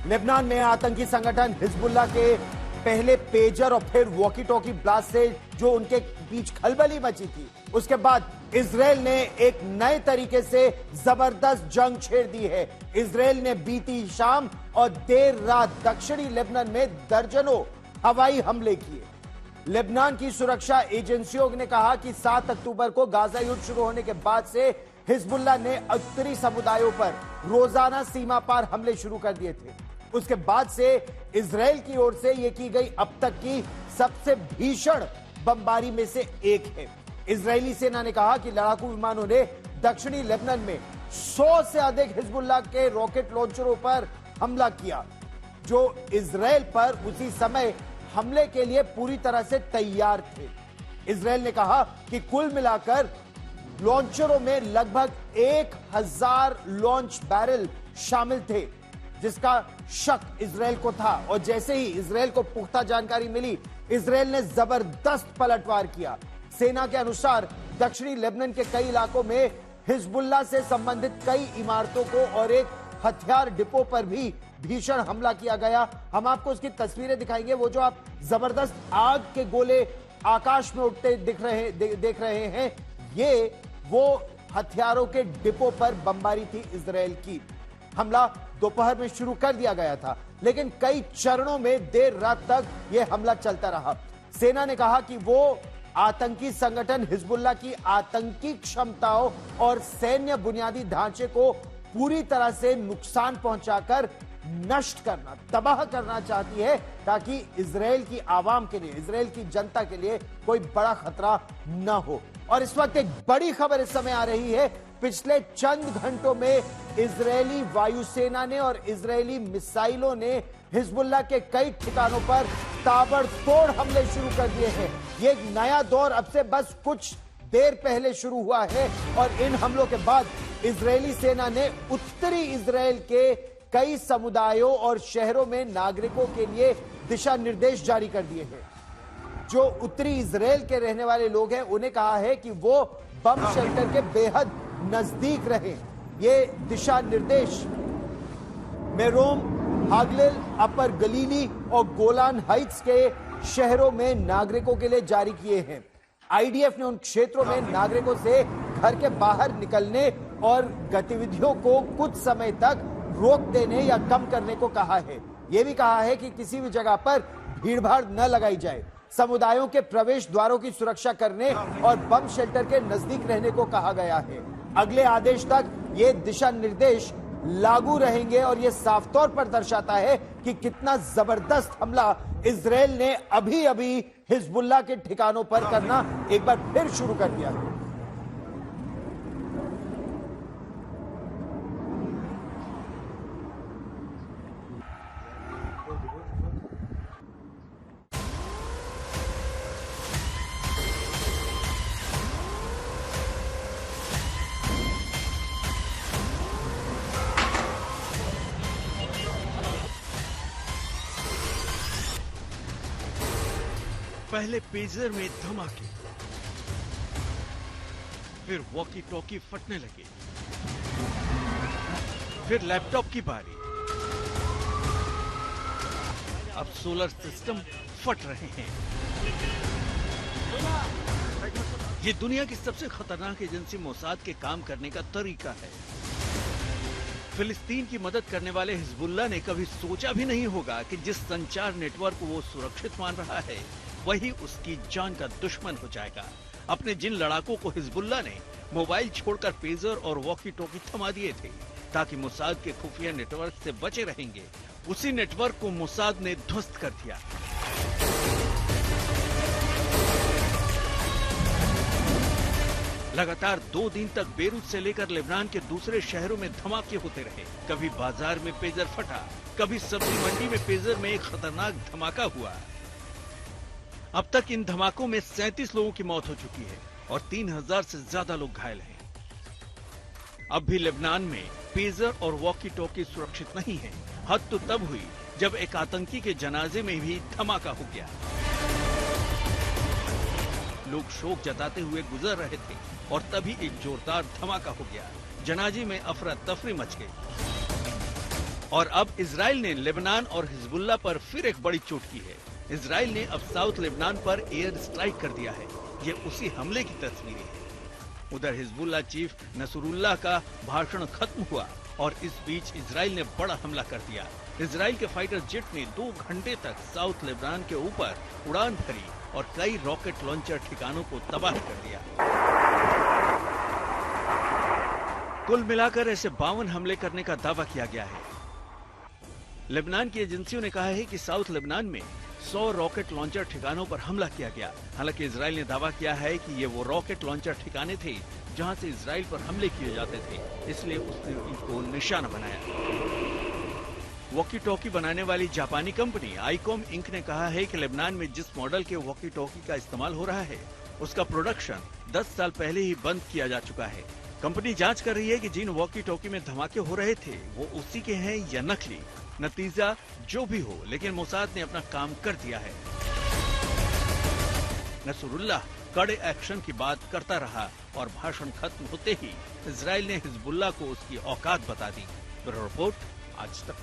Lebanon में आतंकी संगठन हिजबुल्लाह के पहले पेजर और फिर वॉकी टॉकी ब्लास्ट से जो उनके बीच खलबली मची थी, उसके बाद इजराइल ने एक नए तरीके से जबरदस्त जंग छेड़ दी है। इजराइल ने बीती शाम और देर रात दक्षिणी लेबनान में दर्जनों हवाई हमले किए। लेबनान की सुरक्षा एजेंसियों ने कहा कि 7 अक्टूबर को गाजा युद्ध शुरू होने के बाद से हिजबुल्लाह ने उत्तरी समुदायों पर रोजाना सीमा पार हमले शुरू कर दिए थे। उसके बाद से इजराइल की ओर से यह की गई अब तक की सबसे भीषण बमबारी में से एक है। इजरायली सेना ने कहा कि लड़ाकू विमानों ने दक्षिणी लेबनान में 100 से अधिक हिजबुल्लाह के रॉकेट लॉन्चरों पर हमला किया, जो इजराइल पर उसी समय हमले के लिए पूरी तरह से तैयार थे। इजराइल ने कहा कि कुल मिलाकर लॉन्चरों में लगभग 1000 लॉन्च बैरल शामिल थे, जिसका शक इजराइल को था। और जैसे ही इजराइल को पुख्ता जानकारी मिली, इजराइल ने जबरदस्त पलटवार किया। सेना के अनुसार दक्षिणी लेबनान के कई इलाकों में हिजबुल्लाह से संबंधित कई इमारतों को और एक हथियार डिपो पर भी भीषण हमला किया गया। हम आपको उसकी तस्वीरें दिखाएंगे। वो जो आप जबरदस्त आग के गोले आकाश में उठते देख रहे हैं, ये वो हथियारों के डिपो पर बमबारी थी इजराइल की। हमला दोपहर में शुरू कर दिया गया था, लेकिन कई चरणों में देर रात तक यह हमला चलता रहा। सेना ने कहा कि वो आतंकी संगठन हिजबुल्लाह की आतंकी क्षमताओं और सैन्य बुनियादी ढांचे को पूरी तरह से नुकसान पहुंचाकर नष्ट करना, तबाह करना चाहती है, ताकि इजराइल की आवाम के लिए, इजराइल की जनता के लिए कोई बड़ा खतरा न हो। और इस वक्त एक बड़ी खबर इस समय आ रही है। पिछले चंद घंटों में इजरायली वायुसेना ने और इजरायली मिसाइलों ने हिजबुल्लाह के कई ठिकानों पर ताबड़तोड़ हमले शुरू कर दिए हैं। ये एक नया दौर अब से बस कुछ देर पहले शुरू हुआ है और इन हमलों के बाद इजरायली सेना ने उत्तरी इजराइल के कई समुदायों और शहरों में नागरिकों के लिए दिशा निर्देश जारी कर दिए हैं। जो उत्तरी इजराइल के रहने वाले लोग हैं, उन्हें कहा है कि वो बम शेल्टर के बेहद नजदीक रहें। ये दिशा निर्देश मेरोम, हागलिल, अपर गलीली और गोलान हाइट्स के शहरों में नागरिकों के लिए जारी किए हैं। आईडीएफ ने उन क्षेत्रों में नागरिकों से घर के बाहर निकलने और गतिविधियों को कुछ समय तक रोक देने या कम करने को कहा है। यह भी कहा है कि किसी भी जगह पर भीड़भाड़ न लगाई जाए। समुदायों के प्रवेश द्वारों की सुरक्षा करने और बम शेल्टर के नजदीक रहने को कहा गया है। अगले आदेश तक ये दिशा निर्देश लागू रहेंगे और यह साफ तौर पर दर्शाता है कि कितना जबरदस्त हमला इजराइल ने अभी अभी हिजबुल्लाह के ठिकानों पर करना एक बार फिर शुरू कर दिया है। पहले पेजर में धमाके, फिर वॉकी टॉकी फटने लगे, फिर लैपटॉप की बारी। अब सोलर सिस्टम फट रहे हैं। ये दुनिया की सबसे खतरनाक एजेंसी मोसाद के काम करने का तरीका है। फिलिस्तीन की मदद करने वाले हिजबुल्लाह ने कभी सोचा भी नहीं होगा कि जिस संचार नेटवर्क को वो सुरक्षित मान रहा है, वही उसकी जान का दुश्मन हो जाएगा। अपने जिन लड़ाकों को हिजबुल्लाह ने मोबाइल छोड़कर पेजर और वॉकी टॉकी थमा दिए थे ताकि मोसाद के खुफिया नेटवर्क से बचे रहेंगे, उसी नेटवर्क को मोसाद ने ध्वस्त कर दिया। लगातार 2 दिन तक बेरूत से लेकर लेबनान के दूसरे शहरों में धमाके होते रहे। कभी बाजार में पेजर फटा, कभी सब्जी मंडी में पेजर में एक खतरनाक धमाका हुआ। अब तक इन धमाकों में 37 लोगों की मौत हो चुकी है और 3000 से ज्यादा लोग घायल हैं। अब भी लेबनान में पेजर और वॉकी टॉकी सुरक्षित नहीं है। हद तो तब हुई जब एक आतंकी के जनाजे में भी धमाका हो गया। लोग शोक जताते हुए गुजर रहे थे और तभी एक जोरदार धमाका हो गया। जनाजे में अफरा तफरी मच गई। और अब इजराइल ने लेबनान और हिजबुल्लाह पर फिर एक बड़ी चोट की है। इजराइल ने अब साउथ लेबनान पर एयर स्ट्राइक कर दिया है। ये उसी हमले की तस्वीरें हैं। उधर हिजबुल्लाह चीफ नसरुल्लाह का भाषण खत्म हुआ और इस बीच इजराइल ने बड़ा हमला कर दिया। इजराइल के फाइटर जेट ने 2 घंटे तक साउथ लेबनान के ऊपर उड़ान भरी और कई रॉकेट लॉन्चर ठिकानों को तबाह कर दिया। कुल मिलाकर ऐसे 52 हमले करने का दावा किया गया है। लेबनान की एजेंसियों ने कहा है कि साउथ लेबनान में 100 रॉकेट लॉन्चर ठिकानों पर हमला किया गया। हालांकि इजराइल ने दावा किया है कि ये वो रॉकेट लॉन्चर ठिकाने थे जहां से इजराइल पर हमले किए जाते थे, इसलिए उसने इनको निशाना बनाया। वॉकी टॉकी बनाने वाली जापानी कंपनी आईकॉम इंक ने कहा है कि लेबनान में जिस मॉडल के वॉकी टॉकी का इस्तेमाल हो रहा है उसका प्रोडक्शन 10 साल पहले ही बंद किया जा चुका है। कंपनी जांच कर रही है कि जिन वॉकी टॉकी में धमाके हो रहे थे वो उसी के हैं या नकली। नतीजा जो भी हो, लेकिन मोसाद ने अपना काम कर दिया है। नसरुल्लाह कड़े एक्शन की बात करता रहा और भाषण खत्म होते ही इजराइल ने हिजबुल्लाह को उसकी औकात बता दी। ब्यूरो रिपोर्ट, आज तक।